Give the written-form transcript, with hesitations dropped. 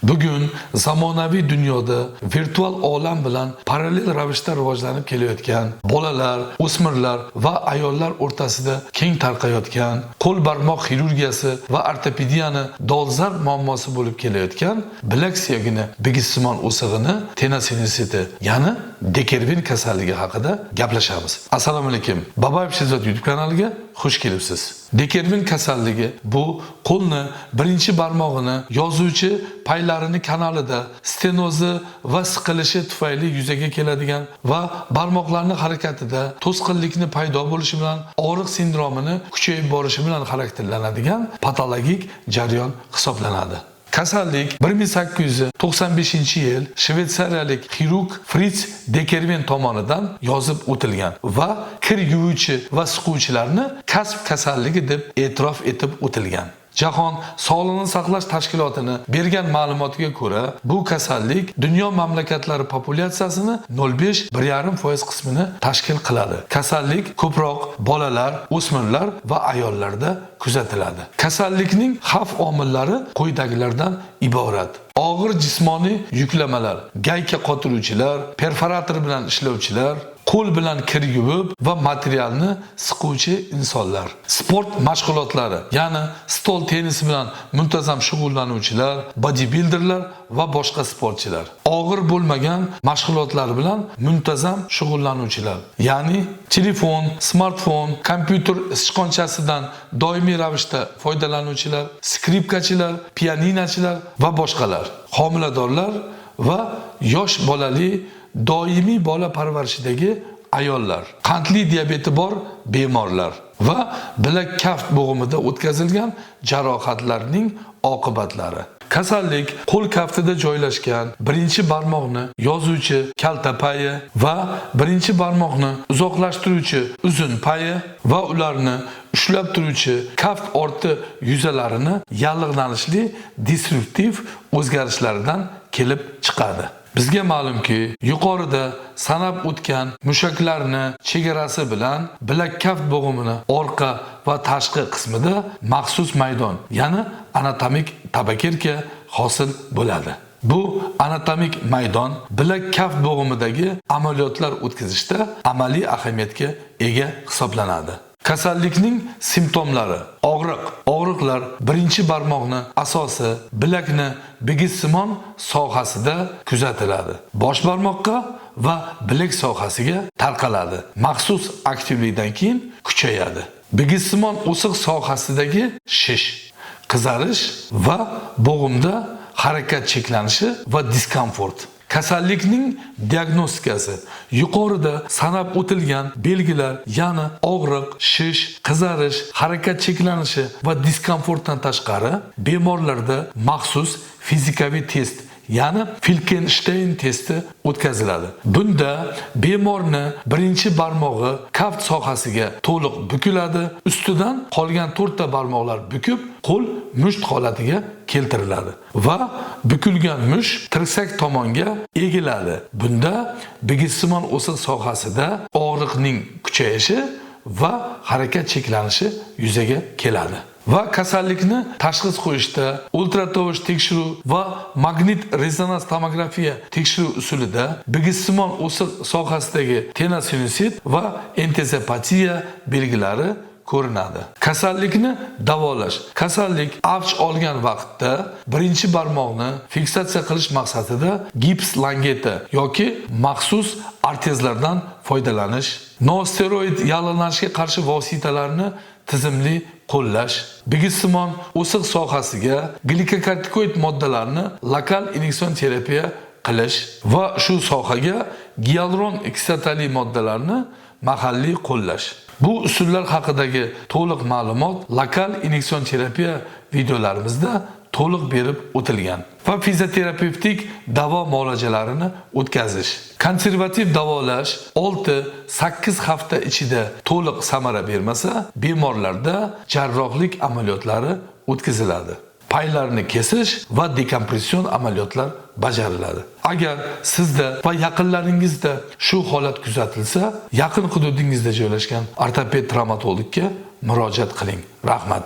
Bugun zamonaviy dunyoda virtual olam bilan parallel ravishda rivojlanib kelayotgan bolalar, o'smirlar va ayollar o'rtasida keng tarqayotgan qo'l barmoq xirurgiyasi va ortopediyani dolzarb muammosi bo'lib kelayotgan bilak suyagini bigissimon o'sig'ini tenosinusit, ya'ni Dekervin kasalligi haqida gaplashamiz. Assalomu alaykum. Babayev Shehzod YouTube kanaliga xush kelibsiz. Dekervin kasalligi bu qo'lni birinchi barmog'ini yozuvchi paylarini kanalida stenozi va siqilishi tufayli yuzaga keladigan va barmoqlarning harakatida to'sqinlikni paydo bo'lishi bilan og'riq sindromini kuchayib borishi bilan xarakterlanadigan patologik jarayon hisoblanadi. Kasallik 1895-yil shvetsariyalik xirurg Fritz Dekervin tomonidan yozib o'tilgan va kir yuvuvchi va siquvchilarni kasb kasalligi deb e'tirof etib o'tilgan. Jahon Sog'liqni saqlash tashkilotini bergan ma'lumotiga ko'ra, bu kasallik dunyo mamlakatlari populyatsiyasini 0,5-1,5% qismini tashkil qiladi. Kasallik ko'proq bolalar, o'smirlar va ayollarda kuzatiladi. Kasallikning xavf omillari quyidagilardan iborat: og'ir jismoniy yuklamalar, gayka qotiruvchilar, perforator bilan ishlovchilar, qo'l bilan kir yuvib va materialni siquvchi insonlar, sport mashg'ulotlari, ya'ni stol tennisi bilan muntazam shug'ullanuvchilar, bodybuilderlar va boshqa sportchilar, og'ir bo'lmagan mashg'ulotlar bilan muntazam shug'ullanuvchilar, ya'ni telefon, smartfon, kompyuter sichqonchasidan doimiy ravishda foydalanuvchilar, skripkachilar, pianinachilar va boshqalar, homiladorlar va yosh bolali doimiy bola parvarishidagi ayollar, qandli diabeti bor bemorlar va bilak kaft bo'g'imida o'tkazilgan jarohatlarning oqibatlari. Kasallik qo'l kaftida joylashgan birinchi barmoqni yozuvchi kalta payi va birinchi barmoqni uzoqlashtiruvchi uzun payi va ularni ushlab turuvchi kaft orti yuzalarini yallig'lanishli disruptiv o'zgarishlaridan kelib chiqadi. Bizga ma'lumki, yuqorida sanab o'tgan mushaklarni chegarasi bilan bilak kaft bo'g'imini orqa va tashqi qismida maxsus maydon, ya'ni anatomik tabakirka hosil bo'ladi. Bu anatomik maydon bilak kaft bo'g'imidagi amaliyotlar o'tkazishda amaliy ahamiyatga ega hisoblanadi. Kasallikning simptomlari: og'riqlar birinchi barmoqni asosi bilakni bigissimon sohasida kuzatiladi. Bosh barmoqqa va bilak sohasiga tarqaladi. Maxsus aktivlikdan keyin kuchayadi. Bigissimon o'siq sohasidagi shish, qizarish va bo'g'imda harakat cheklanishi va diskomfort. Kasallikning diagnostikasi: yuqorida sanab o'tilgan belgilar, ya'ni og'riq, shish, qizarish, harakat cheklanishi va diskomfortdan tashqari, bemorlarda maxsus fizikaviy test, ya'ni Finkelstein testi o'tkaziladi. Bunda bemorni birinchi barmog'i kaft sohasiga to'liq bukiladi, ustidan qolgan 4 ta barmoqlar bukib, qo'l musht holatiga keltiriladi va bukilgan musht tirsak tomonga egiladi. Bunda bigissimon o'siq sohasida og'riqning kuchayishi va harakat cheklanishi yuzaga keladi. Va kasallikni tashxis qo'yishda ultratovush tekshiruv va magnit rezonans tomografiya tekshiruv usulida bigissimon o'siq sohasidagi tenosinusit va entezopatiya belgilari ko'rinadi. Kasallikni davolash: kasallik avj olgan vaqtda birinchi barmoqni fiksatsiya qilish maqsadida gips langeta yoki maxsus artezlardan foydalanish, nosteroid yallig'lanishga qarshi vositalarni tizimli qo'llash, bigissimon o'siq sohasiga glikokortikoid moddalarni lokal inyeksiyon terapiya qilish va shu sohaga gialuron kislotali moddalarni mahalliy qo'llash. Bu usullar haqidagi to'liq ma'lumot lokal inyeksiyon terapiya videolarimizda to'liq berib o'tilgan va fizioterapevtik davo muolajalarini o'tkazish. Konservativ davolash 6-8 hafta ichida to'liq samara bermasa, bemorlarda jarrohlik amaliyotlari o'tkaziladi. Paylarni kesish va dekompression amaliyotlar bajariladi. Agar sizda va yaqinlaringizda shu holat kuzatilsa, yaqin hududingizda joylashgan ortoped travmatologga murojaat qiling. Rahmat.